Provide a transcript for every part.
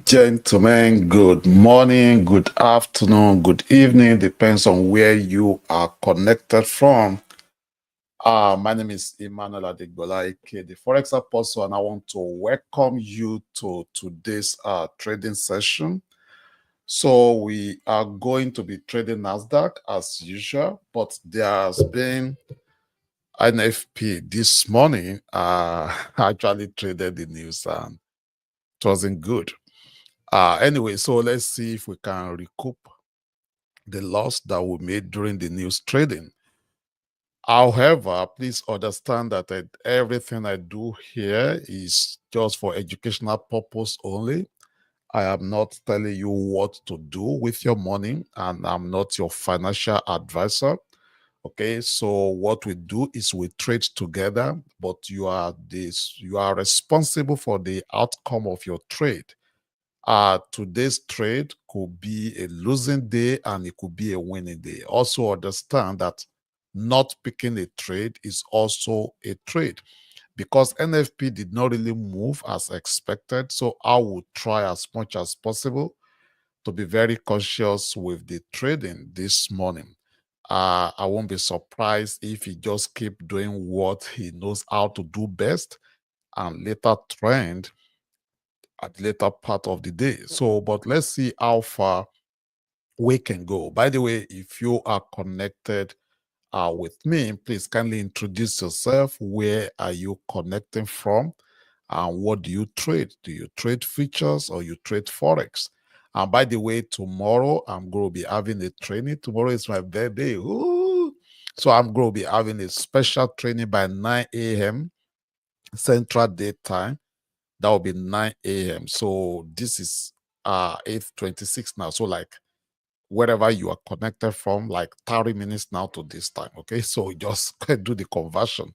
Gentlemen, good morning, good afternoon, good evening, depends on where you are connected from. My name is Emmanuel Adigbola, aka the Forex Apostle, and I want to welcome you to today's trading session. So we are going to be trading NASDAQ as usual, but there has been NFP this morning. Actually traded the news and it wasn't good. Anyway, so let's see if we can recoup the loss that we made during the news trading. However, please understand that everything I do here is just for educational purpose only. I am not telling you what to do with your money, and I'm not your financial advisor. Okay, so what we do is we trade together, but you are responsible for the outcome of your trade. Today's trade could be a losing day and it could be a winning day. Also understand that not picking a trade is also a trade because NFP did not really move as expected. So I will try as much as possible to be very cautious with the trading this morning. I won't be surprised if he just keep doing what he knows how to do best and later trend at the later part of the day. So, but let's see how far we can go. By the way, if you are connected with me, please kindly introduce yourself. Where are you connecting from? And what do you trade? Do you trade futures or you trade Forex? And by the way, tomorrow I'm going to be having a training. Tomorrow is my birthday. Ooh. So I'm going to be having a special training by 9 a.m. Central Date Time. That will be 9 a.m. So this is 8:26 now. So like wherever you are connected from, like 30 minutes now to this time. Okay. So just do the conversion.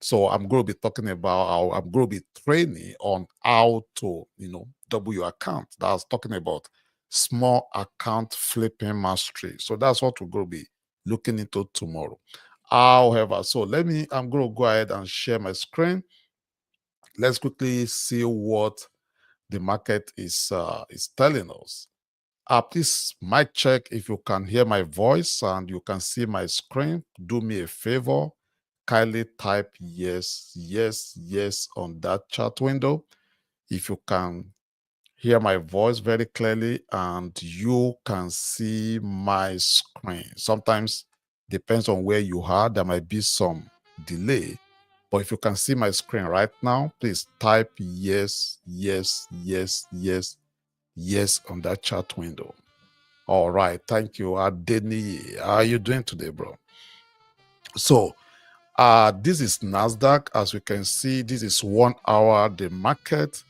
So I'm going to be talking about how I'm going to be training on how to, double your account. That's talking about small account flipping mastery. So that's what we're going to be looking into tomorrow. However, so I'm going to go ahead and share my screen. Let's quickly see what the market is telling us. Please mic check if you can hear my voice and you can see my screen. Do me a favor, kindly type yes, yes, yes on that chat window. If you can hear my voice very clearly and you can see my screen. Sometimes depends on where you are, there might be some delay. But if you can see my screen right now, please type yes, yes, yes, yes, yes on that chat window. All right, thank you, Adeni. How are you doing today, bro? So, this is Nasdaq. As we can see, this is 1 hour the market.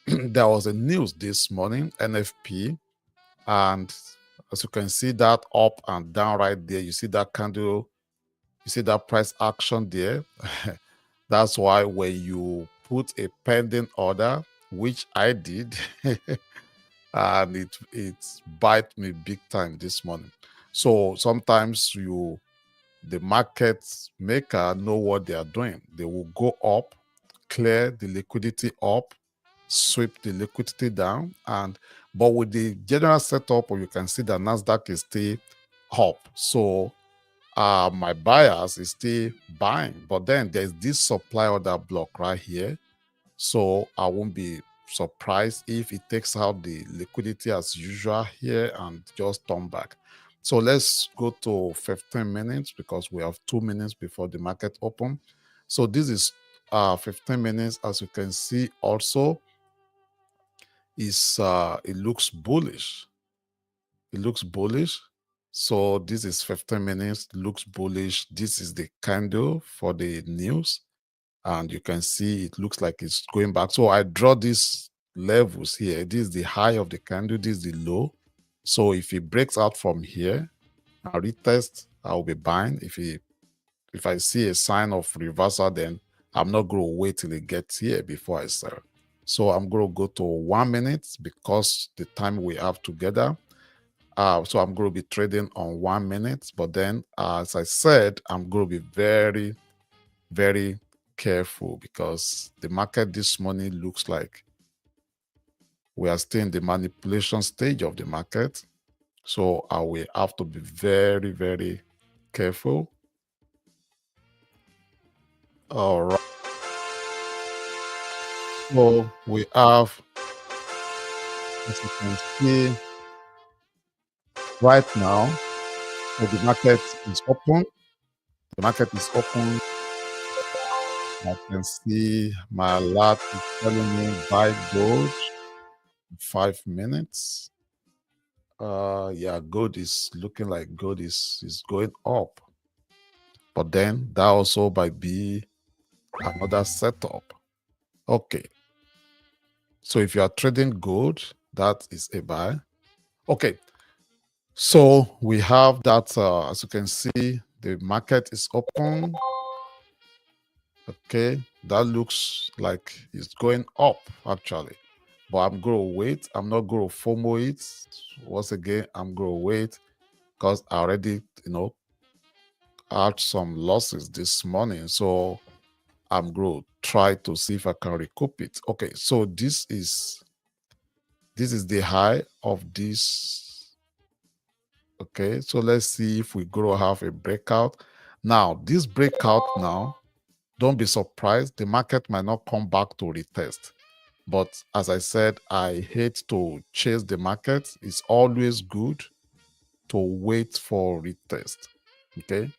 There was a news this morning, NFP, and as you can see that up and down right there, you see that candle, you see that price action there. That's why when you put a pending order, which I did, and it bite me big time this morning. So sometimes the market maker know what they are doing. They will go up, clear the liquidity up, sweep the liquidity down, but with the general setup, you can see that Nasdaq is still up. So my buyers is still buying, but then there's this supply order block right here. So I won't be surprised if it takes out the liquidity as usual here and just turn back. So let's go to 15 minutes because we have 2 minutes before the market open. So this is 15 minutes. As you can see also is it looks bullish. It looks bullish. So this is 15 minutes, looks bullish. This is the candle for the news. And you can see it looks like it's going back. So I draw these levels here. This is the high of the candle. This is the low. So if it breaks out from here, I'll retest. I'll be buying. If I see a sign of reversal, then I'm not going to wait till it gets here before I sell. So I'm going to go to 1 minute because the time we have together. So I'm going to be trading on 1 minute. But then, as I said, I'm going to be very, very careful because the market this morning looks like we are still in the manipulation stage of the market. So I will have to be very, very careful. All right. So we have, as you can see right now, so the market is open. The market is open. I can see my alert is telling me buy gold 5 minutes. Yeah, gold is looking like gold is going up. But then that also might be another setup. Okay. So if you are trading gold, that is a buy. Okay. So we have that, as you can see, the market is open. Okay. That looks like it's going up actually. But I'm going to wait. I'm not going to FOMO it. Once again, I'm going to wait because I already, had some losses this morning. So I'm going to try to see if I can recoup it. Okay, so this is the high of this. Okay, so let's see if we go to have a breakout. Now, this breakout now, don't be surprised. The market might not come back to retest. But as I said, I hate to chase the market. It's always good to wait for retest. Okay,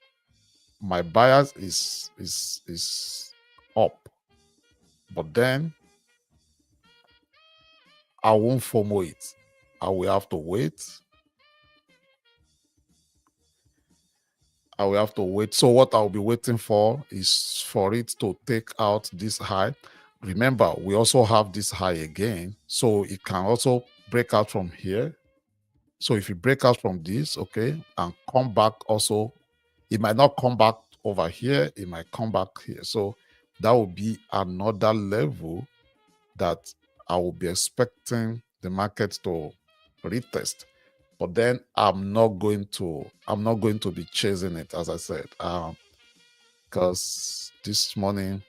my bias is up, but then I won't FOMO it. I will have to wait. I will have to wait. So what I'll be waiting for is for it to take out this high. Remember, we also have this high again. So it can also break out from here. So if you break out from this, okay, and come back also, it might not come back over here. It might come back here. So that will be another level that I will be expecting the market to retest. But then I'm not going to be chasing it, as I said, because this morning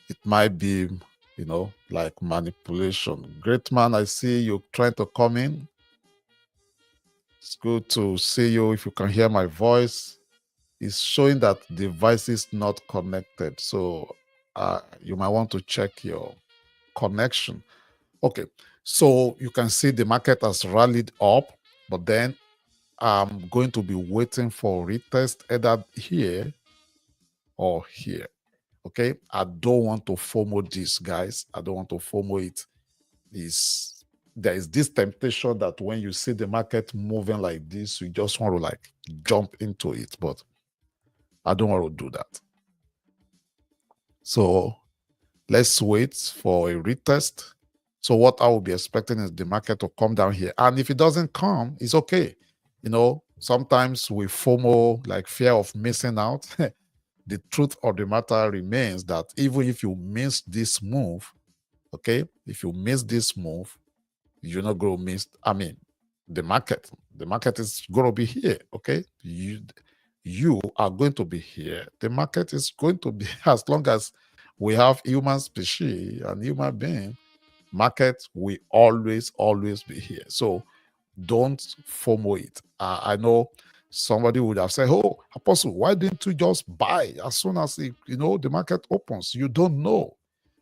it might be, like manipulation. Great man, I see you trying to come in. It's good to see you. If you can hear my voice, it's showing that the device is not connected. So you might want to check your connection. Okay, so you can see the market has rallied up, but then I'm going to be waiting for retest either here or here. Okay, I don't want to FOMO this, guys. I don't want to FOMO it. There is this temptation that when you see the market moving like this, you just want to like jump into it, but I don't want to do that. So let's wait for a retest. So what I will be expecting is the market to come down here. And if it doesn't come, it's okay. Sometimes we FOMO, like fear of missing out. The truth of the matter remains that even if you miss this move, okay, if you miss this move, you're not going to miss, the market. The market is going to be here, okay? You are going to be here. The market is going to be, as long as we have human species and human being, market will always be here. So don't FOMO it. I know somebody would have said, "Oh, Apostle, why didn't you just buy as soon as the market opens?" You don't know.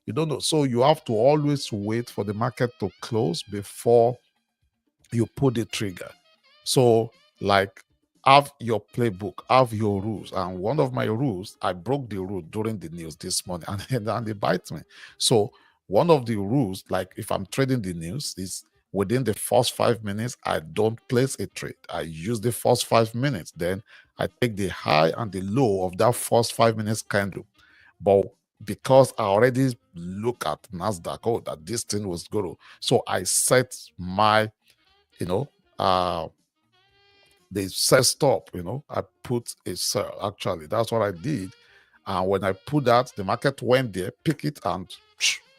You don't know. So you have to always wait for the market to close before you pull the trigger. So, like, have your playbook, have your rules. And one of my rules, I broke the rule during the news this morning, and they bite me. So, one of the rules, like if I'm trading the news, is within the first 5 minutes, I don't place a trade. I use the first 5 minutes. Then I take the high and the low of that first 5 minutes candle. But because I already look at NASDAQ, oh, that this thing was going to, so I set my uh they said stop, I put a sell. Actually, that's what I did. And when I put that, the market went there, pick it and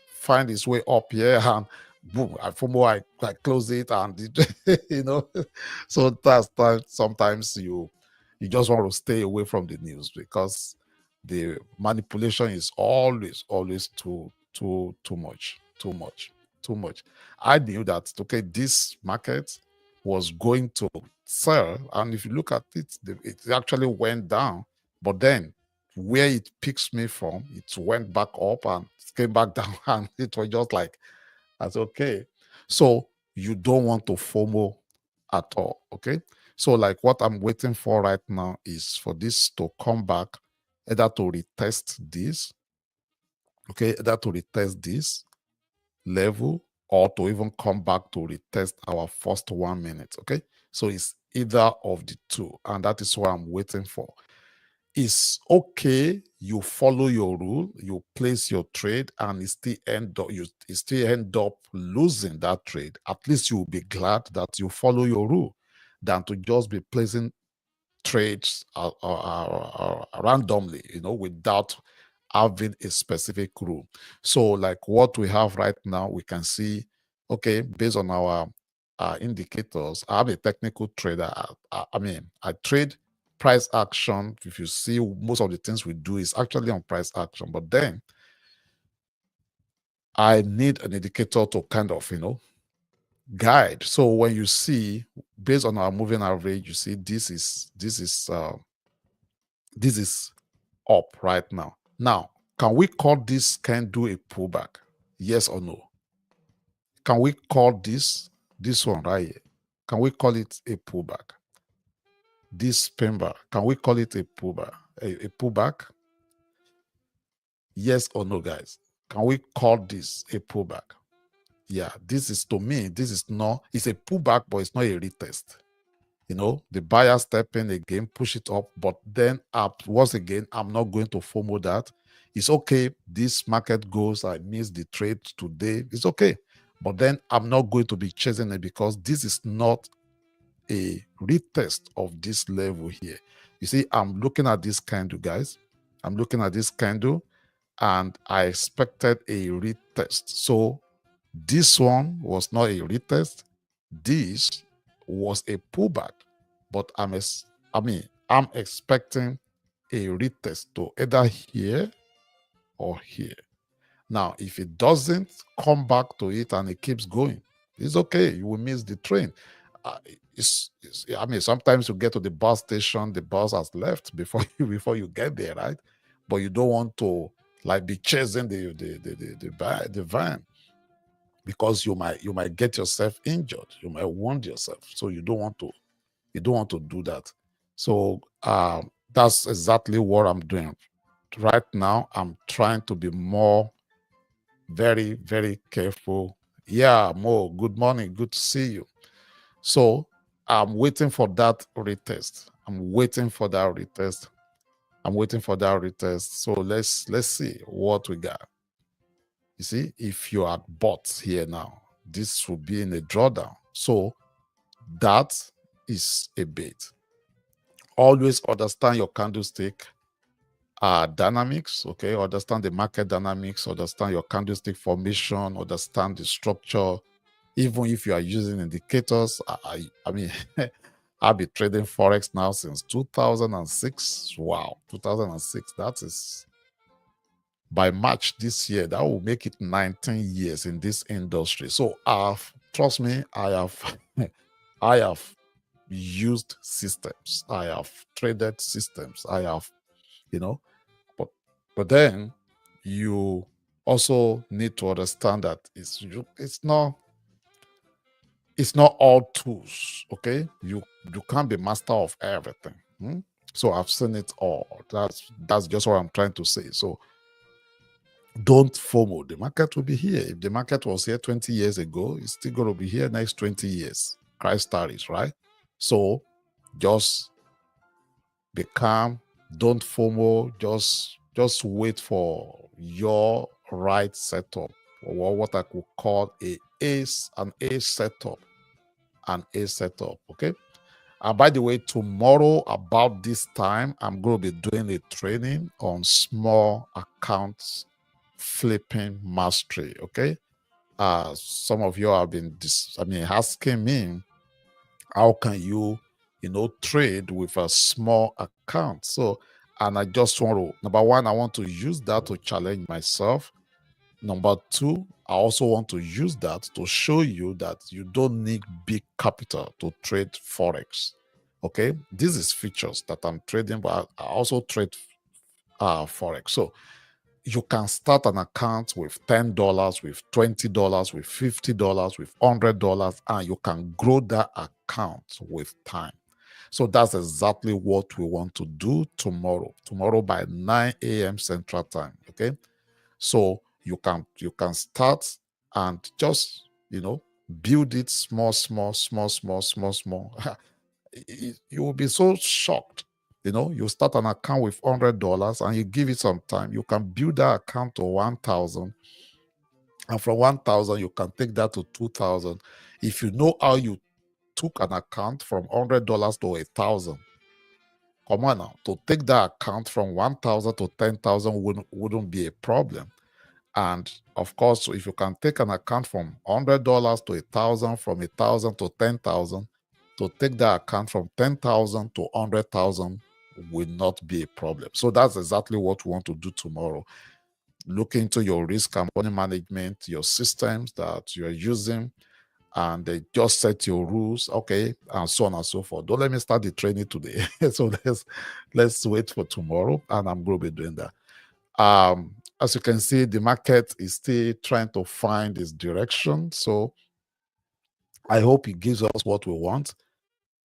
find its way up here, and boom, I close it, and so that's that. Sometimes you just want to stay away from the news because the manipulation is always too much. too much. I knew that, okay, this market was going to sell. And if you look at it, it actually went down. But then where it picks me from, it went back up and came back down. And it was just like, that's okay. So you don't want to FOMO at all. Okay. So, like, what I'm waiting for right now is for this to come back, either to retest this, okay, either to retest this level or to even come back to retest our first 1 minute. Okay. So it's either of the two. And that is what I'm waiting for. It's okay, you follow your rule, you place your trade, and you still end up losing that trade. At least you'll be glad that you follow your rule than to just be placing trades randomly, without having a specific rule. So, like what we have right now, we can see, okay, based on our indicators, I have a technical trader. I trade price action. If you see, most of the things we do is actually on price action, but then I need an indicator to kind of, guide. So when you see, based on our moving average, you see this is up right now. Now, can we call this candle a pullback? Yes or no? Can we call this one right here? Can we call it a pullback? This pin bar, can we call it a pullback? A pullback? Yes or no, guys? Can we call this a pullback? Yeah, this is, to me, this is not, it's a pullback, but it's not a retest. The buyer step in again, push it up, but then up once again, I'm not going to FOMO that. It's okay. This market goes, I missed the trade today. It's okay. But then I'm not going to be chasing it because this is not a retest of this level here. You see, I'm looking at this candle, guys. I'm looking at this candle and I expected a retest. So this one was not a retest. This was a pullback, but I'm expecting a retest to either here or here. Now, if it doesn't come back to it and it keeps going, it's okay. You will miss the train. Sometimes you get to the bus station, the bus has left before you get there, right? But you don't want to like be chasing the van, because you might get yourself injured. You might wound yourself. So you don't want to do that. So that's exactly what I'm doing right now. I'm trying to be more, very, very careful. Yeah, Mo, good morning. Good to see you. So I'm waiting for that retest. I'm waiting for that retest. So let's see what we got. You see, if you are bought here now, this will be in a drawdown. So that is a bait. Always understand your candlestick dynamics, okay? Understand the market dynamics, understand your candlestick formation, understand the structure. Even if you are using indicators, I've been trading Forex now since 2006. Wow, 2006. That is, by March this year, that will make it 19 years in this industry. So trust me, I have used systems. I have traded systems. I have, but then you also need to understand that it's not all tools. Okay, you can't be master of everything. So I've seen it all. That's just what I'm trying to say. So don't FOMO. The market will be here. If the market was here 20 years ago, it's still going to be here next 20 years. Christ tarries, right? So just be calm. Don't FOMO. Just wait for your right setup, or what I could call an A setup. Okay. And by the way, tomorrow about this time, I'm going to be doing a training on small accounts flipping mastery. Okay. Some of you have been asking me, how can you trade with a small account? So, and I just want to, number one, I want to use that to challenge myself. Number two, I also want to use that to show you that you don't need big capital to trade Forex. Okay, this is features that I'm trading, but I also trade Forex. So you can start an account with $10, with $20, with $50, with $100, and you can grow that account with time. So that's exactly what we want to do tomorrow by 9 a.m. Central Time. Okay, so you can start and just build it small. You will be so shocked. You start an account with $100 and you give it some time. You can build that account to 1,000, and from 1,000 you can take that to 2,000. If you know how you took an account from $100 to 1,000, come on now, to take that account from 1,000 to 10,000 wouldn't be a problem. And of course, if you can take an account from $100 to 1,000, from 1,000 to 10,000, to take that account from 10,000 to 100,000 will not be a problem. So that's exactly what we want to do tomorrow. Look into your risk and money management, your systems that you're using, and they just set your rules, okay, and so on and so forth. Don't let me start the training today. So let's wait for tomorrow, and I'm going to be doing that. As you can see, the market is still trying to find its direction. So I hope it gives us what we want.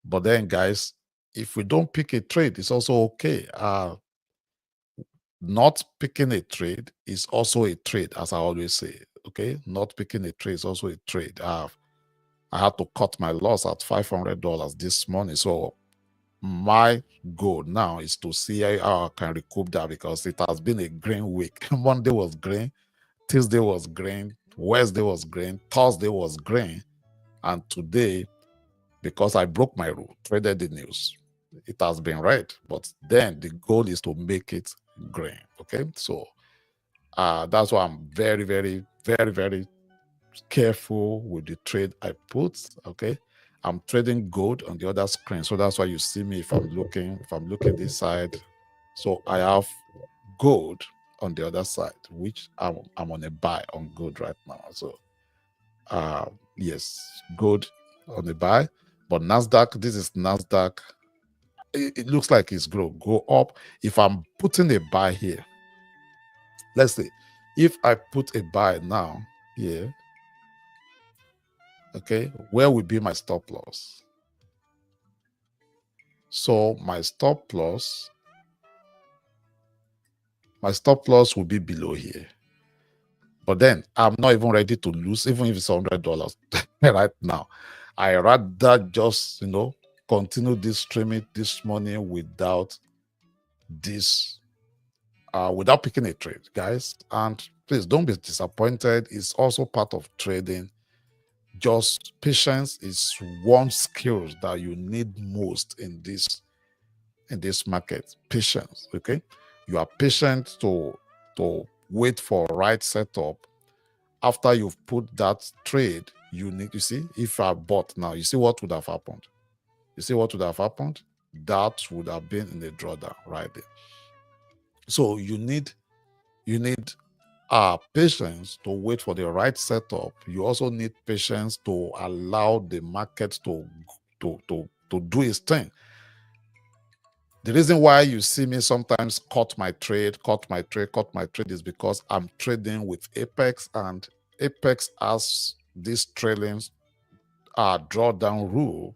But then, guys, if we don't pick a trade, it's also okay. Not picking a trade is also a trade, as I always say. Okay, not picking a trade is also a trade. I had to cut my loss at $500 this morning. So my goal now is to see how I can recoup that, because it has been a green week. Monday was green, Tuesday was green, Wednesday was green, Thursday was green, and today, because I broke my rule, traded the news, it has been red. But then the goal is to make it green. Okay, so that's why I'm very, very, very, very careful with the trade I put. Okay, I'm trading gold on the other screen, so that's why you see me if I'm looking this side. So I have gold on the other side, which I'm on a buy on gold right now. So yes, gold on the buy. But Nasdaq, this is Nasdaq. It looks like it's go up. If I'm putting a buy here, let's say if I put a buy now here, okay, where would be my stop loss? So my stop loss will be below here. But then I'm not even ready to lose, even if it's $100 right now. I rather just continue this streaming this morning without picking a trade, guys. And please don't be disappointed. It's also part of trading. Just patience is one skill that you need most in this market. Patience. Okay, you are patient to wait for right setup. After you've put that trade, you see, if I bought now, you see what would have happened. That would have been in the drawdown right there. So you need patience to wait for the right setup. You also need patience to allow the market to do its thing. The reason why you see me sometimes cut my trade is because I'm trading with Apex, and Apex has this trailing drawdown rule.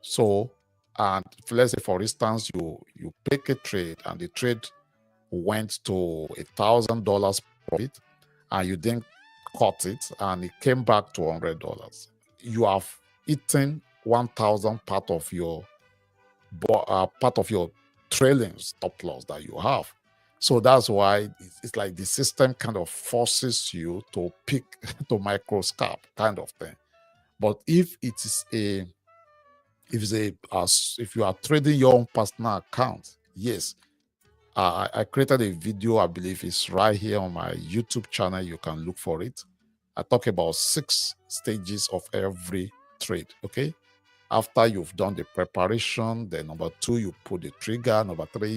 So, and let's say for instance, you pick a trade and the trade went to $1,000 profit, and you didn't cut it, and it came back to $100. You have eaten 1,000 part of your trailing stop loss that you have. So that's why it's like the system kind of forces you to pick to micro scalp kind of thing. But if if you are trading your own personal account, yes, I created a video. I believe it's right here on my YouTube channel. You can look for it. I talk about 6 stages of every trade. Okay, after you've done the preparation, then number 2, you put the trigger. Number 3,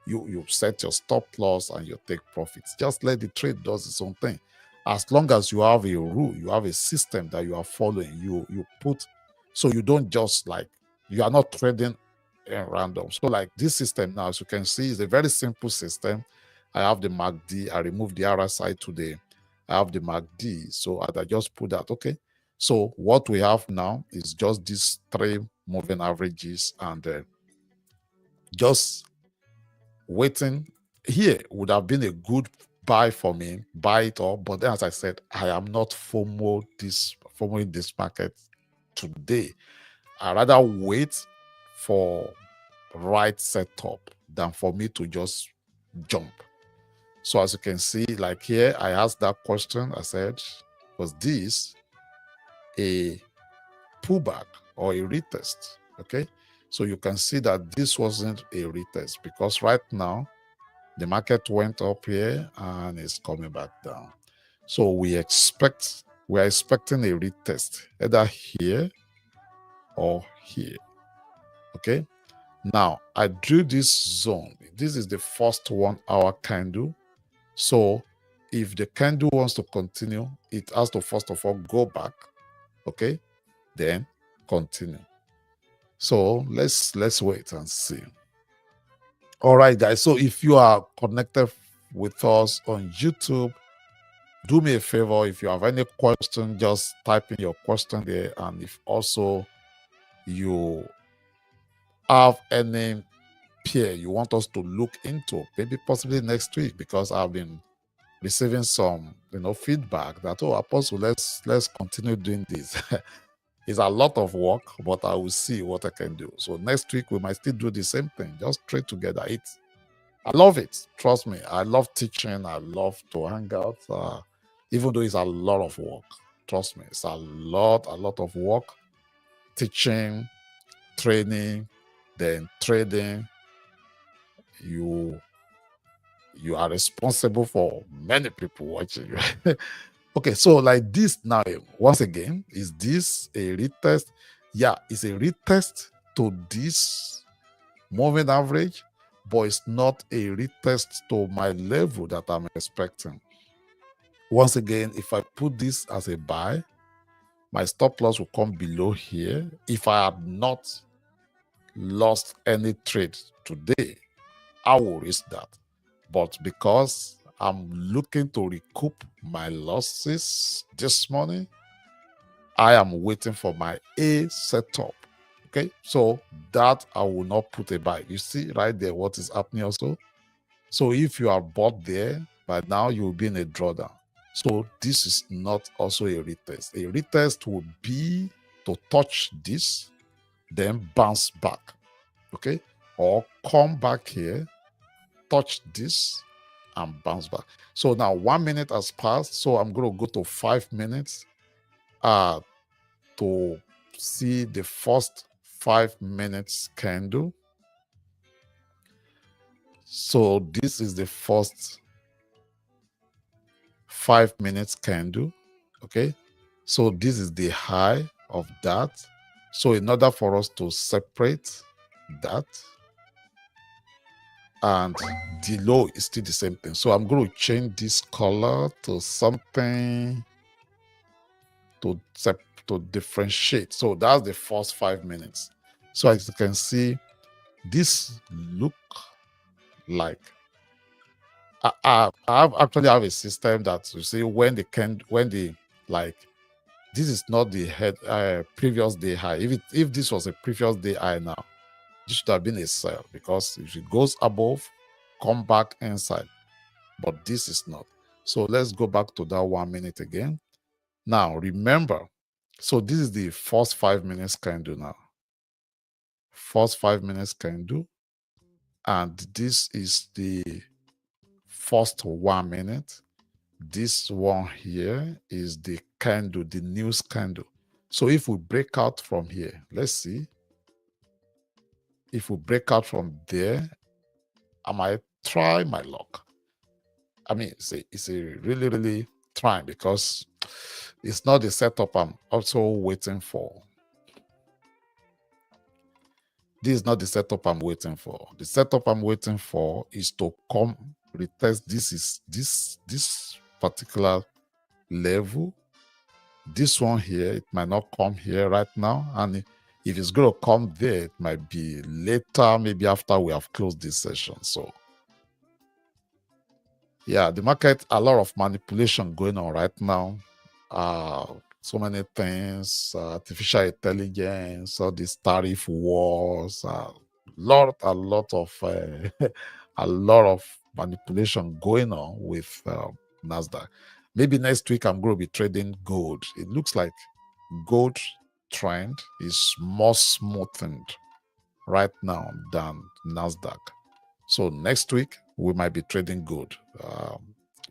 you set your stop loss and you take profits. Just let the trade does its own thing. As long as you have a rule, you have a system that you are following, you put, so you don't just like, you are not trading in random. So like this system now, as you can see, is a very simple system. I have the MACD, I remove the RSI today. I have the MACD, so I just put that, okay. So what we have now is just these three moving averages, and just waiting here would have been a good buy for me, buy it all. But then, as I said, I am not following this market today. I rather wait for right setup than for me to just jump. So as you can see, like here, I asked that question. I said, was this a pullback or a retest? Okay. So you can see that this wasn't a retest, because right now the market went up here and it's coming back down. So we're expecting a retest either here or here. Okay. Now I drew this zone. This is the first 1 hour candle. So if the candle wants to continue, it has to first of all go back. Okay. Then continue. So let's wait and see. All right, guys. So if you are connected with us on YouTube, do me a favor. If you have any question, just type in your question there. And if also you have any peer you want us to look into, maybe possibly next week, because I've been receiving some feedback that, oh, Apostle, let's continue doing this. It's a lot of work, but I will see what I can do. So next week we might still do the same thing, just trade together. I love it. Trust me. I love teaching. I love to hang out, even though it's a lot of work. Trust me, it's a lot of work. Teaching, training, then trading. You are responsible for many people watching. Okay, so like this now, once again, is this a retest? Yeah, it's a retest to this moving average, but it's not a retest to my level that I'm expecting. Once again, if I put this as a buy, my stop loss will come below here. If I had not lost any trade today, I will risk that. But because I'm looking to recoup my losses this morning, I am waiting for my A setup. Okay, so that I will not put a buy. You see right there what is happening also. So if you are bought there, by now you will be in a drawdown. So this is not also a retest. A retest would be to touch this, then bounce back. Okay, or come back here, touch this, and bounce back. So now 1 minute has passed. So I'm going to go to 5 minutes to see the first 5 minutes candle. So this is the first 5 minutes candle. Okay, so this is the high of that. So in order for us to separate that, and the low is still the same thing. So I'm going to change this color to something to differentiate. So that's the first 5 minutes. So as you can see, this look like I actually have a system that you see when the like, this is not the previous day high. If this was a previous day high now, this should have been a sell, because if it goes above, come back inside. But this is not. So let's go back to that 1 minute again. Now remember, so this is the first 5 minutes candle now. First 5 minutes candle, and this is the first 1 minute. This one here is the candle, the news candle. So if we break out from here, let's see. If we break out from there, I might try my luck. I mean, it's a really, really trying, because it's not the setup I'm also waiting for. This is not the setup I'm waiting for. The setup I'm waiting for is to come retest. This particular level. This one here, it might not come here right now. And if it's going to come there, it might be later, maybe after we have closed this session. So, yeah, the market, a lot of manipulation going on right now. So many things, artificial intelligence, all these tariff wars, a lot of a lot of manipulation going on with Nasdaq. Maybe next week I'm going to be trading gold. It looks like gold trend is more smoothened right now than Nasdaq. So next week we might be trading gold.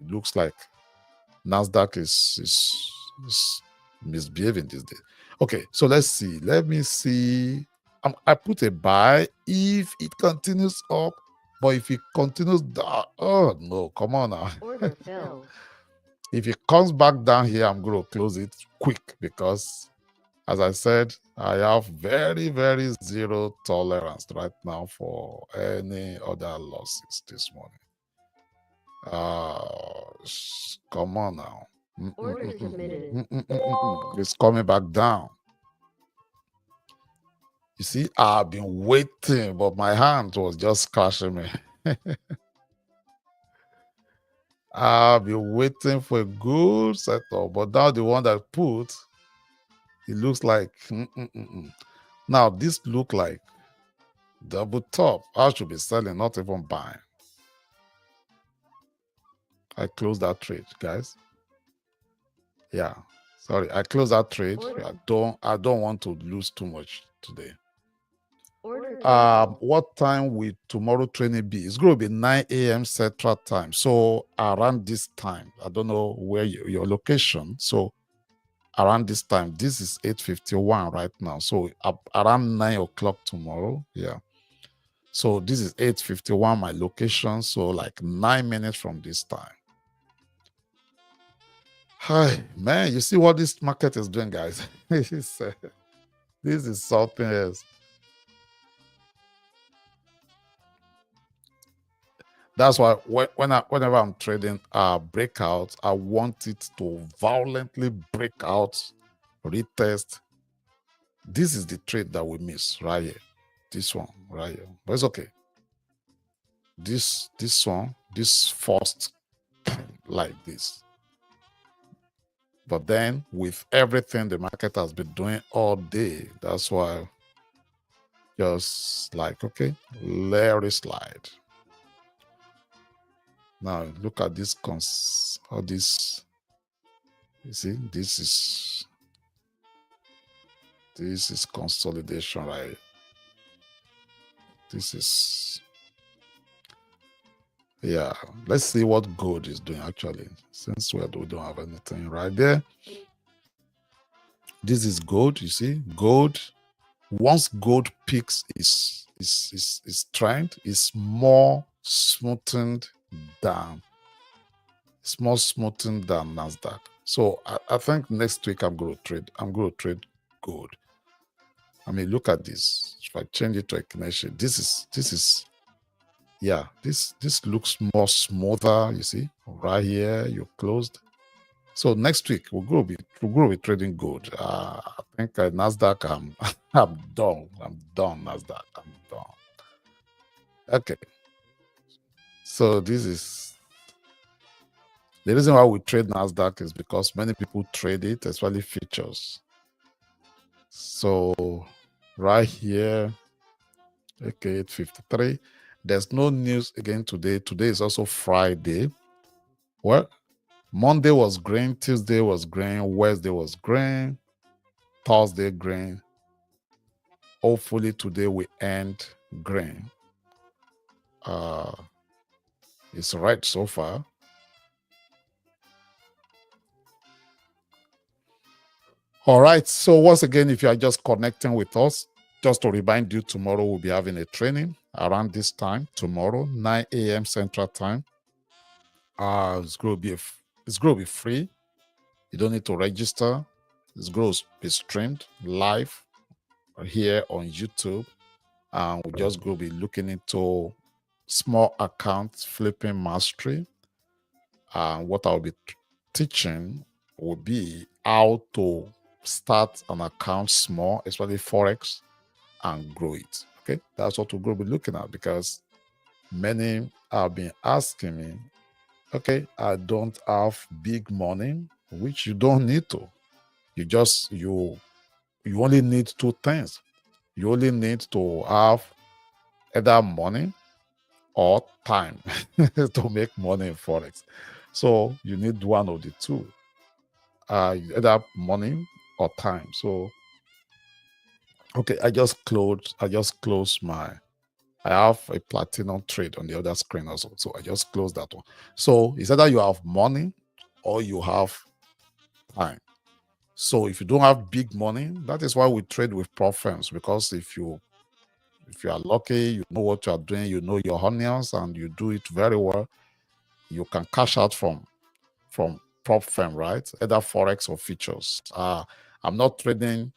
Looks like Nasdaq is misbehaving these days. Okay, so let's see. Let me see. I put a buy if it continues up, but if it continues down, oh no, come on now. Order filled. If it comes back down here, I'm going to close it quick because, as I said, I have very, very zero tolerance right now for any other losses this morning. Come on now. Order submitted. It's coming back down. You see, I've been waiting, but my hand was just crashing me. I've been waiting for a good setup, but now the one that put, it looks like now this look like double top. I should be selling, not even buying. I closed that trade, guys. Yeah, sorry, I closed that trade. I don't want to lose too much today. What time will tomorrow training be? It's going to be 9 a.m. Central Time. So around this time, I don't know where your location. So around this time, this is 8:51 right now. So around 9 o'clock tomorrow. Yeah. So this is 8:51 my location. So like 9 minutes from this time. Hi, man, you see what this market is doing, guys? This is something else. That's why whenever I'm trading breakout, I want it to violently break out, retest. This is the trade that we miss right here. This one right here. But it's okay. This one, this first like this. But then with everything the market has been doing all day, that's why just like, okay, let it slide. Now look at this all this. You see, this is consolidation, right? This is, yeah. Let's see what gold is doing actually. Since we don't have anything right there. This is gold. You see, gold. Once gold peaks is trend, is more smoothened down. It's more smoothened than Nasdaq. So I think next week I'm going to trade gold. I mean, look at this. If I change it to a connection, this is yeah, this looks more smoother. You see, right here, you're closed. So next week we're going to be trading gold. I think Nasdaq, I'm done. I'm done. Nasdaq, I'm done. Okay. So this is the reason why we trade Nasdaq is because many people trade it, especially futures. So right here, okay, 8:53. There's no news again today. Today is also Friday. Well, Monday was green, Tuesday was green, Wednesday was green, Thursday green. Hopefully today we end green. It's red so far. All right. So once again, if you are just connecting with us, just to remind you, tomorrow we'll be having a training around this time. Tomorrow, 9 a.m. Central Time. It's going to be free. You don't need to register. It's going to be streamed live here on YouTube. And we're just going to be looking into small accounts flipping mastery. What I'll be teaching will be how to start an account small, especially Forex, and grow it. Okay, that's what we're going to be looking at, because many have been asking me, okay, I don't have big money, which you don't need to. You only need two things. You only need to have either money or time to make money in Forex. So you need one of the two, either money or time. So okay, I just closed my, I have a platinum trade on the other screen also. So I just closed that one. So it's either you have money or you have time. So if you don't have big money, that is why we trade with prop firms, because if you are lucky, you know what you are doing, you know your onions, and you do it very well, you can cash out from prop firm, right? Either Forex or futures. I'm not trading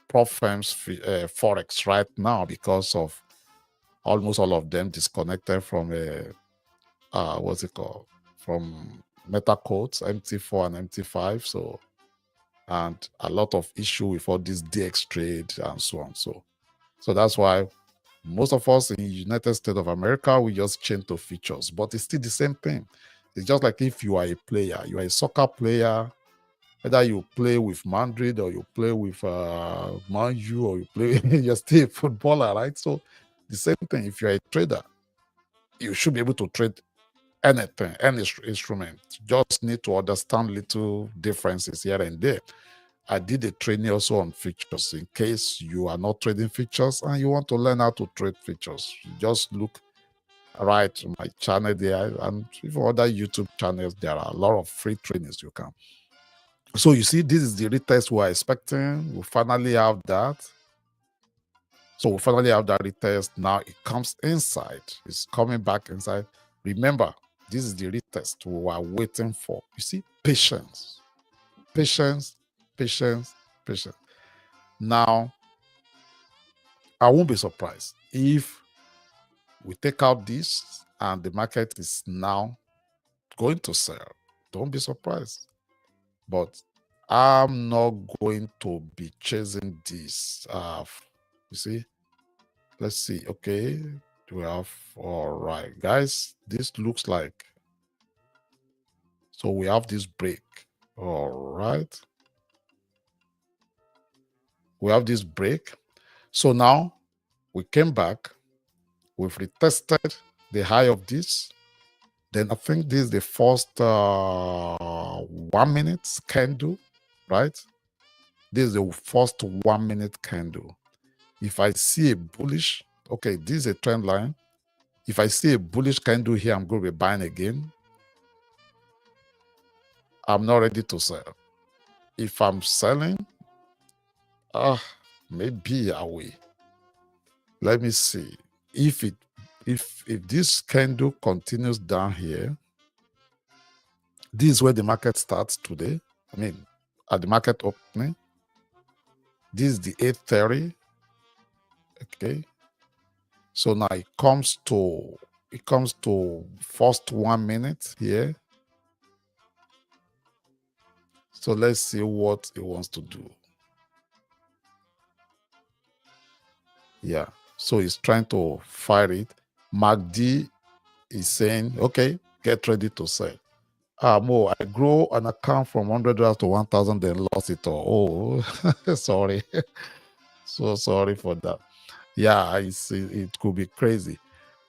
prop firms Forex right now because of almost all of them disconnected from what's it called? From meta codes, MT4 and MT5. So, and a lot of issue with all this DX trade and so on. So that's why most of us in United States of America, we just change to futures, but it's still the same thing. It's just like if you are a player, you are a soccer player, whether you play with Madrid or you play with Man U or you play, you're still a footballer, right? So the same thing, if you're a trader, you should be able to trade anything, any instrument. Just need to understand little differences here and there. I did a training also on features in case you are not trading features and you want to learn how to trade features. You just look right on my channel there, and even other YouTube channels, there are a lot of free trainings you can. So you see, this is the retest we're expecting. We finally have that. So we finally have that retest. Now it comes inside. It's coming back inside. Remember, this is the retest we are waiting for. You see, patience, patience, patience, patience. Now, I won't be surprised if we take out this and the market is now going to sell. Don't be surprised. But I'm not going to be chasing this. You see, let's see. Okay, we have, all right, guys. This looks like, so we have this break. All right, we have this break. So now we came back. We've retested the high of this. Then I think this is the first 1 minute candle, right? This is the first 1 minute candle. If I see a bullish, okay, this is a trend line. If I see a bullish candle here, I'm going to be buying again. I'm not ready to sell. If I'm selling, maybe I will. Let me see. If this candle continues down here, this is where the market starts today. I mean, at the market opening, this is the 8:30. Okay. So now it comes to first 1 minute here. So let's see what it wants to do. Yeah. So it's trying to fire it. MACD is saying, okay, get ready to sell. Mo, I grow an account from $100 to 1,000, then lost it all. Oh, sorry. So sorry for that. Yeah, it could be crazy.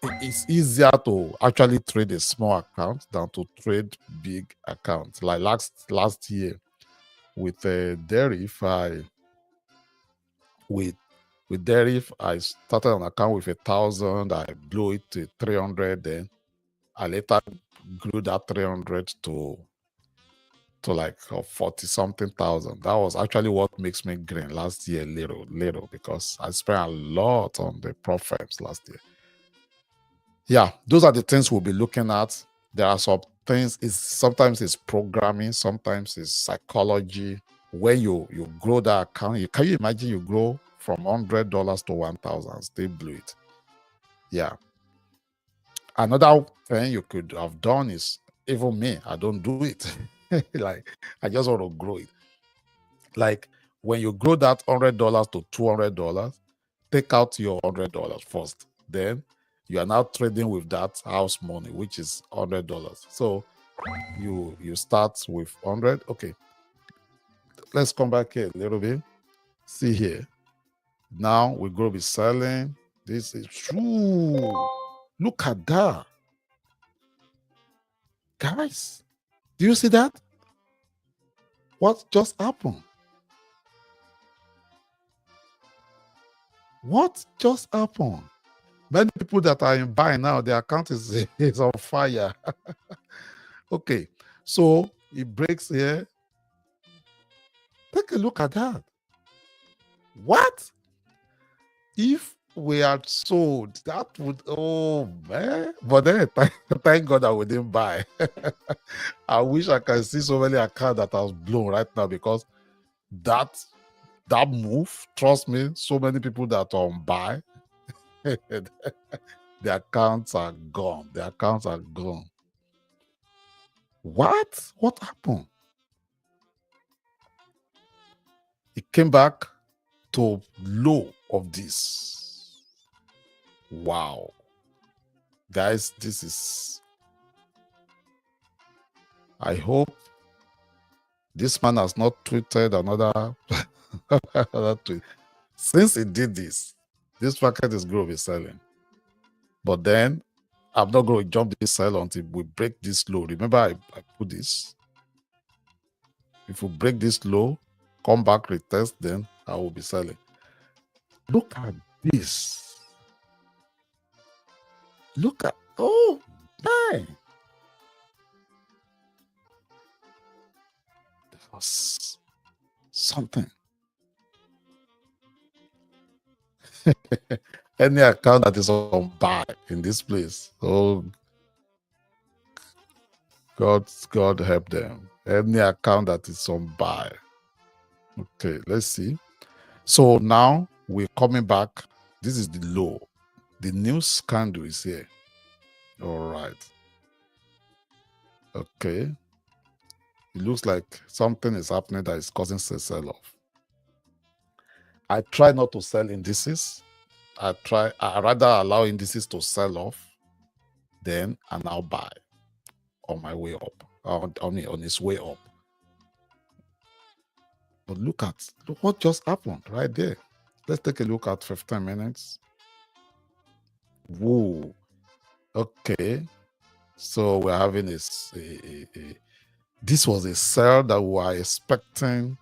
It's easier to actually trade a small account than to trade big accounts. Like last year with Derif, with Derif, I started an account with 1,000. I blew it to 300. Then I later grew that 300 to like 40 something thousand. That was actually what makes me green last year, little, because I spent a lot on the prop firms last year. Yeah, those are the things we'll be looking at. There are some things, sometimes it's programming, sometimes it's psychology. When you grow that account, can you imagine you grow from $100 to 1,000, still blew it? Yeah. Another thing you could have done is, even me, I don't do it. Like, I just want to grow it. Like, when you grow that $100 to $200, take out your $100 first. Then you are now trading with that house money, which is $100. So you start with 100. Okay, let's come back here a little bit. See here. Now we're going to be selling. This is true. Look at that. Guys, do you see that? What just happened? What just happened? Many people that are in buy now, their account is on fire. Okay, so it breaks here. Take a look at that. What? If we had sold, that would, oh man. But then, thank God that we didn't buy. I wish I can see so many accounts that has blown right now because that move, trust me, so many people that are on buy, their accounts are gone. Their accounts are gone. What? What happened? It came back to low of this. Wow. Guys, this is, I hope this man has not tweeted another, another tweet. Since he did this market is going to be selling. But then I'm not going to jump this sell until we break this low. Remember, I put this. If we break this low, come back, retest, then I will be selling. Look at this. Look at, oh, man. That was something. Any account that is on buy in this place, oh, God help them. Any account that is on buy. Okay, let's see. So now we're coming back. This is the low. The new candle is here. All right. Okay. It looks like something is happening that is causing a sell-off. I try not to sell indices. I rather allow indices to sell off, then I now buy on my way up, on its way up. But look what just happened right there. Let's take a look at 15 minutes. Whoa. Okay. So we're having this. This was a sell that we were expecting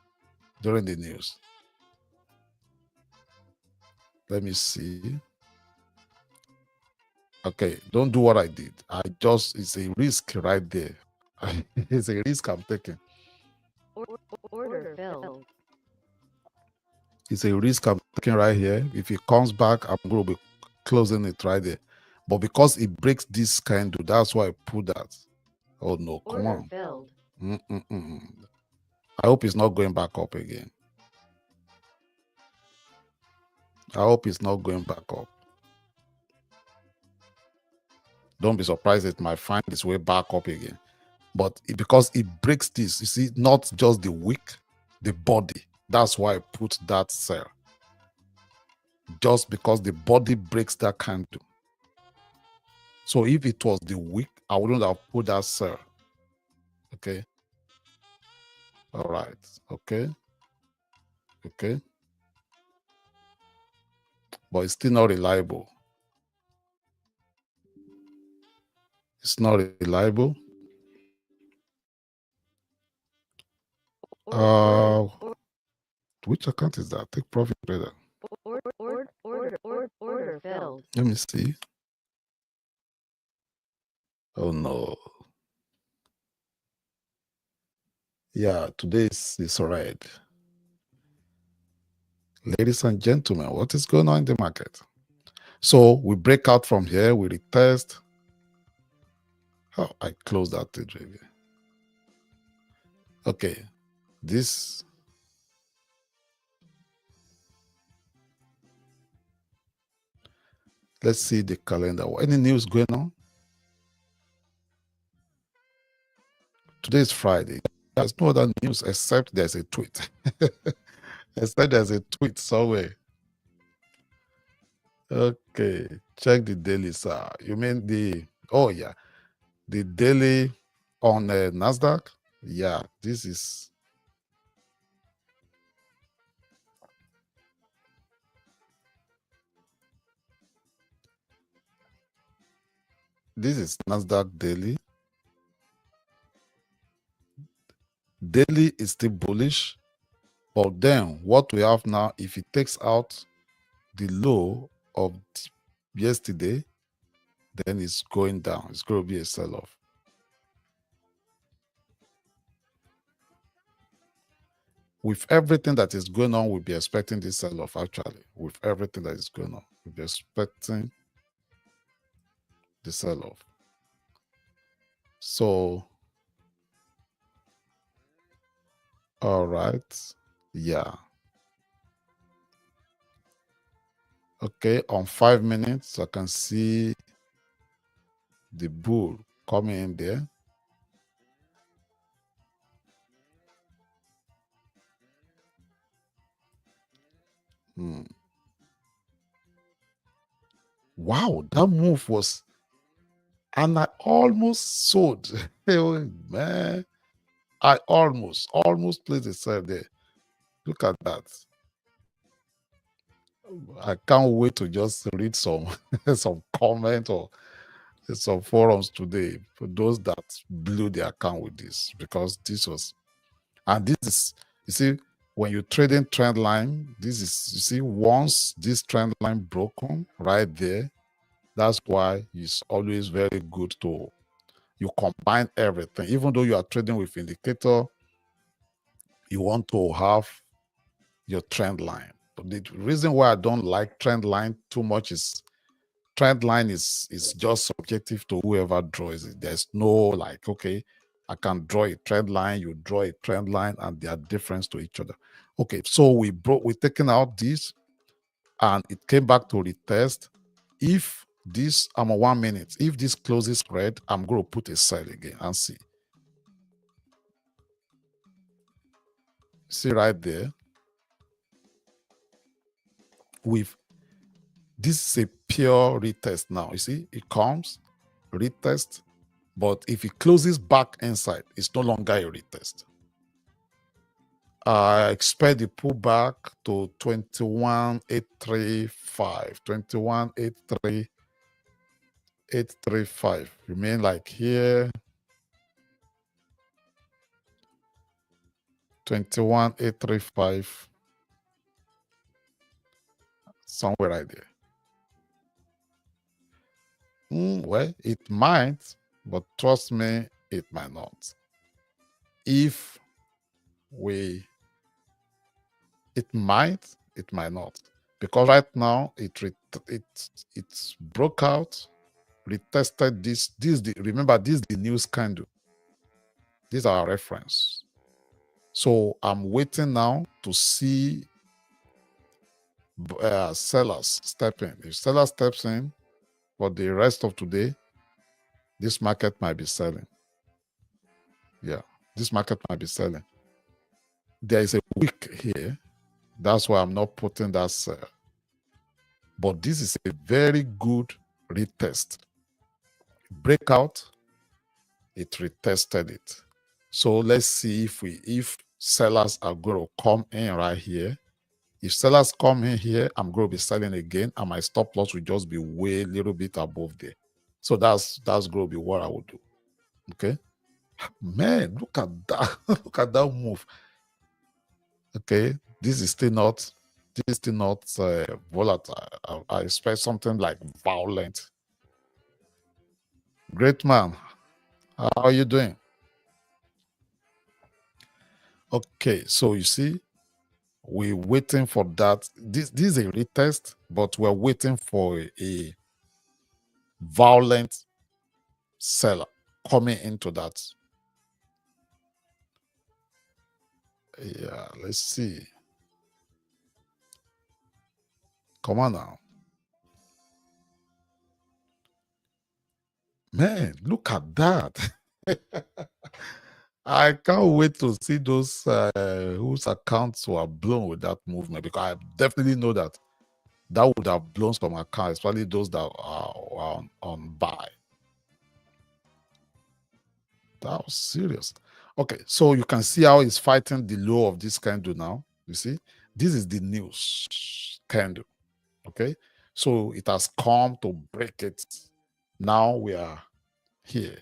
during the news. Let me see. Okay, don't do what I did. It's a risk right there. It's a risk I'm taking. Order filled. It's a risk I'm taking right here. If it comes back, I'm going to be closing it right there. But because it breaks this candle, that's why I put that. Oh no, come on. Filled. I hope it's not going back up again. I hope it's not going back up. Don't be surprised it might find its way back up again. But because it breaks this, you see, not just the wick, the body. That's why I put that sell. Just because the body breaks that candle. So if it was the wick, I wouldn't have put that sell. Okay. All right. Okay. Okay. But it's still not reliable. It's not reliable. Which account is that? Take profit trader. Order filled. Let me see. Oh no. Yeah, today is red. Ladies and gentlemen, what is going on in the market? So we break out from here, we retest. Oh, I closed that trade. Okay, this. Let's see the calendar. Any news going on? Today is Friday. There's no other news except there's a tweet. Except there's a tweet somewhere. Okay, check the daily, sir. You mean the, oh yeah, the daily on NASDAQ? Yeah, this is NASDAQ daily. Daily is still bullish, but then what we have now, if it takes out the low of yesterday, then it's going down. It's going to be a sell-off. With everything that is going on, we'll be expecting this sell-off, actually. With everything that is going on, we'll be expecting the sell-off. So, all right. Yeah. Okay, on 5 minutes, I can see the bull coming in there. Wow, that move was, and I almost sold. Oh, man, I almost placed a sell there. Look at that. I can't wait to just read some some comment or some forums today for those that blew their account with this, because this was, and this is, you see, when you're trading trend line, this is, you see, once this trend line broken right there, that's why it's always very good to, you combine everything. Even though you are trading with indicator, you want to have your trend line. But the reason why I don't like trend line too much is trend line is just subjective to whoever draws it. There's no like, okay, I can draw a trend line, you draw a trend line, and they are different to each other. Okay, so we're taking out this, and it came back to retest. If this, I'm on 1 minute, if this closes red, I'm going to put a sell again and see. See right there, with this is a pure retest now. You see, it comes, retest, but if it closes back inside, it's no longer a retest. I expect the pullback to 21,835, 21,83835. Remain like here, 21,835, somewhere right there. Well, it might, but trust me, it might not. If we, it might not, because right now it broke out, retested this. Remember, this is the news candle. This is our reference. So I'm waiting now to see sellers step in. If seller steps in for the rest of today, this market might be selling. Yeah, this market might be selling. There is a wick here. That's why I'm not putting that sell. But this is a very good retest. Breakout, it retested it. So let's see if sellers are going to come in right here. If sellers come in here, I'm going to be selling again, and my stop loss will just be way a little bit above there. So that's going to be what I will do. Okay, man, look at that. Look at that move. Okay, this is still not volatile. I expect something like violent. Great man, how are you doing? Okay, so you see, we're waiting for that. This is a retest, but we're waiting for a violent seller coming into that. Yeah, let's see. Come on now. Man, look at that. I can't wait to see those whose accounts were blown with that movement, because I definitely know that would have blown some accounts, especially those that are on buy. That was serious. Okay, so you can see how it's fighting the low of this candle now. You see, this is the news candle. Okay, so it has come to break it. Now we are here.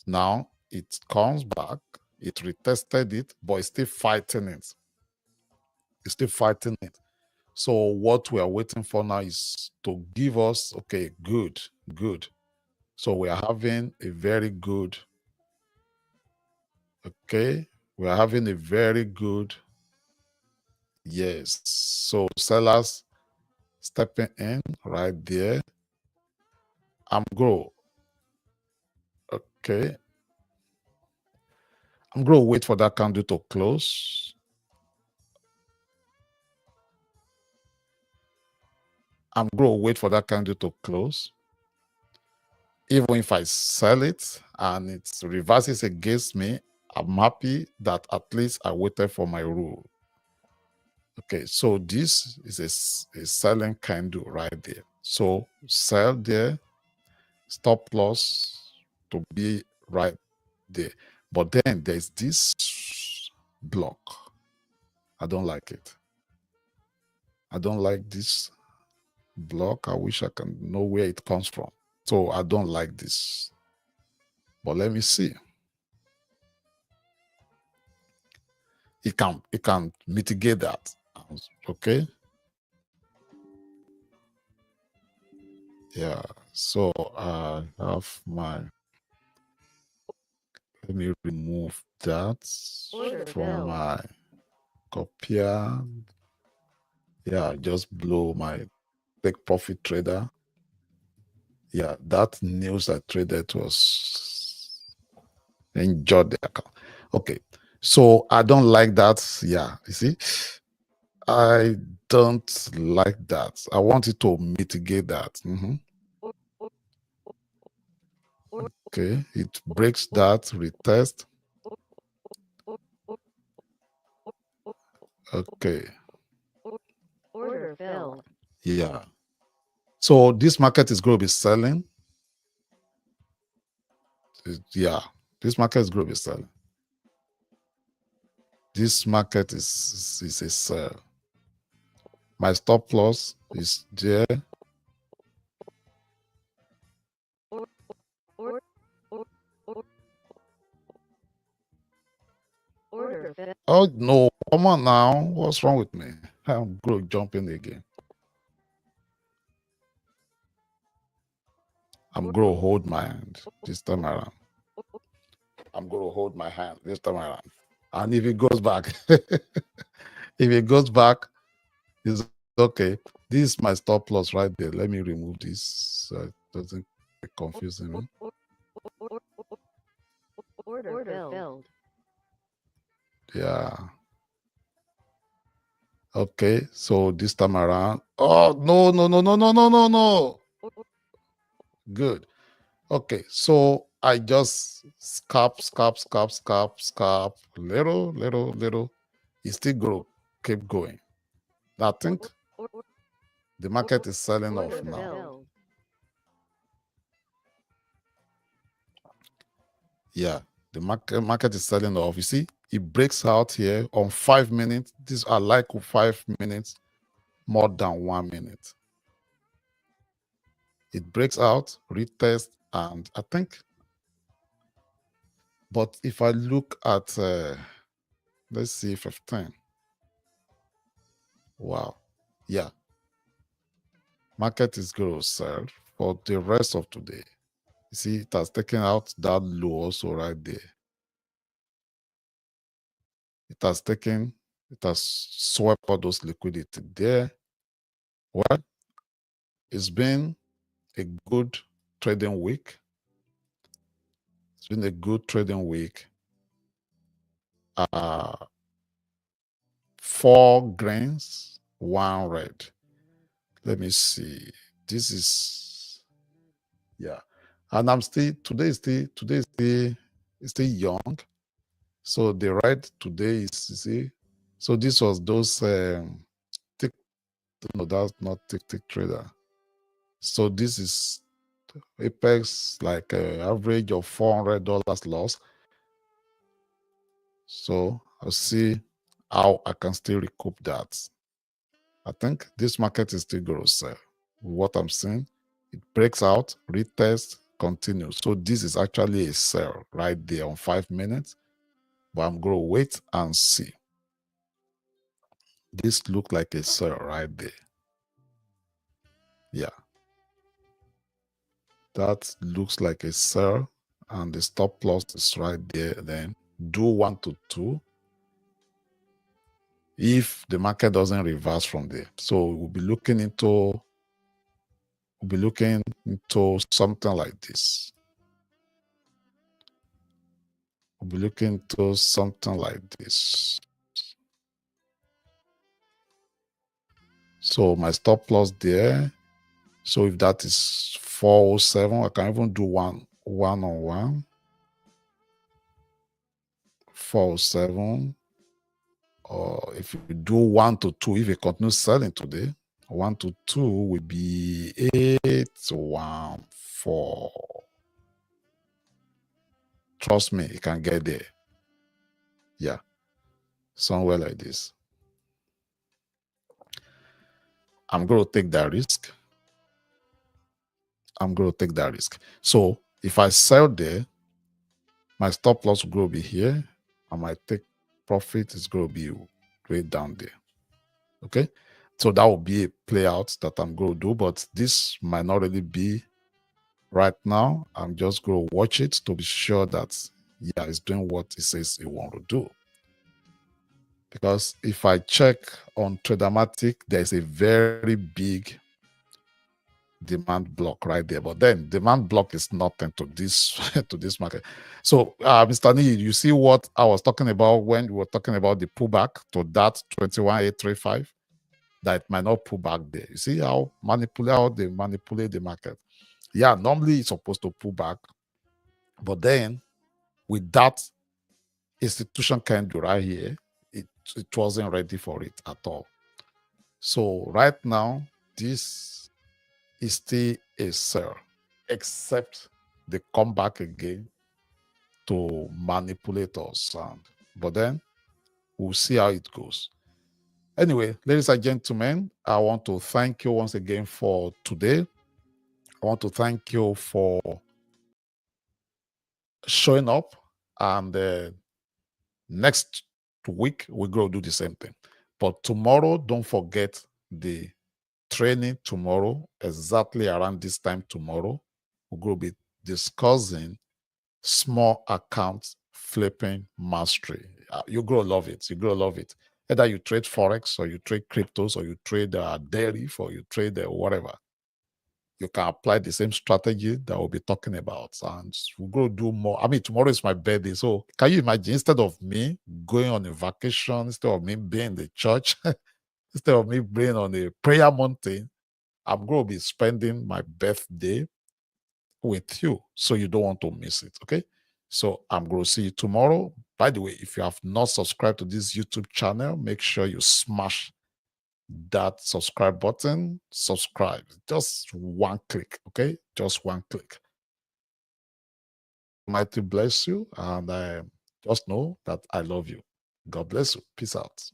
Now it comes back. It retested it, but it's still fighting it. It's still fighting it. So what we are waiting for now is to give us, okay, good. So we are having a very good, okay, we are having a very good, yes. So sellers stepping in right there. I'm going okay. I'm going to wait for that candle to close. I'm going to wait for that candle to close. Even if I sell it and it reverses against me, I'm happy that at least I waited for my rule. Okay, so this is a selling candle right there. So sell there, stop loss to be right there. But then there's this block. I don't like it. I don't like this block. I wish I can know where it comes from. So I don't like this. But let me see. It can mitigate that. Okay. Yeah. So I have my, let me remove that Order from filled. my copier. Yeah, just blow my take profit trader. Yeah, that news I traded was enjoyed the account. Okay. So I don't like that. Yeah, you see, I don't like that. I want it to mitigate that. Okay, it breaks that, retest. Okay, Order filled. yeah. So this market is going to be selling. Yeah, this market is going to be selling. This market is a sell. My stop loss is there. Order filled. Oh no, come on now. What's wrong with me? I'm going to jump in again. I'm going to hold my hand this time around. I'm going to hold my hand this time around. And if it goes back, if it goes back, it's okay. This is my stop loss right there. Let me remove this so it doesn't get confusing me. Order filled. Yeah. Okay. So this time around. Oh no, no, no, no, no, no, no, no. Good. Okay. So I just scalp, little. It's still grow, keep going. I think the market is selling off Order now. filled. Yeah, the market is selling off. You see, it breaks out here on 5 minutes. These are like 5 minutes, more than 1 minute. It breaks out, retest, and I think. But if I look at, let's see, 15. Wow. Yeah, market is going to sell for the rest of today. You see, it has taken out that low also right there. It has swept all those liquidity there. Well, it's been a good trading week. It's been a good trading week. 4 greens, 1 red. Let me see. This is, yeah. And I'm still, today is still young. So the right today is, you see, so this was those tick, no, that's not tick trader. So this is Apex, like average of $400 loss. So I'll see how I can still recoup that. I think this market is still going to sell. What I'm seeing, it breaks out, retest, continues. So this is actually a sell right there on 5 minutes. But I'm going to wait and see. This look like a sell right there. Yeah. That looks like a sell. And the stop loss is right there. Then do 1 to 2. If the market doesn't reverse from there. So we'll be looking into something like this. We'll be looking into something like this. So my stop loss there. So if that is 407, I can even do one on one. 407. Or if you do 1 to 2, if you continue selling today, 1 to 2 will be 814. Trust me, you can get there. Yeah. Somewhere like this. I'm going to take that risk. So if I sell there, my stop loss will be here, and my take profit is going to be way down there. Okay. So that will be a play out that I'm going to do, but this might not really be right now. I'm just going to watch it to be sure that, yeah, it's doing what it says it want to do. Because if I check on Tradermatic, there's a very big demand block right there. But then demand block is nothing to this to this market. So, Mr. Nee, you see what I was talking about when we were talking about the pullback to that 21,835, that it might not pull back there. You see how they manipulate the market. Yeah, normally it's supposed to pull back, but then with that institution candle right here, it wasn't ready for it at all. So right now, this is still a sell, except they come back again to manipulate us. But then we'll see how it goes. Anyway, ladies and gentlemen, I want to thank you once again for today. I want to thank you for showing up, and next week we're going to do the same thing. But tomorrow, don't forget the training tomorrow, exactly around this time tomorrow. We're going to be discussing small account flipping mastery. You're going to love it. You're going to love it. Either you trade Forex, or you trade cryptos, or you trade dairy, or you trade whatever. You can apply the same strategy that we'll be talking about. And we'll go do more. I mean, tomorrow is my birthday. So can you imagine, instead of me going on a vacation, instead of me being in the church, instead of me being on a prayer mountain, I'm going to be spending my birthday with you. So you don't want to miss it. Okay. So I'm going to see you tomorrow. By the way, if you have not subscribed to this YouTube channel, make sure you smash that subscribe button. Subscribe. Just one click. Okay. Just one click. Mighty bless you. And just know that I love you. God bless you. Peace out.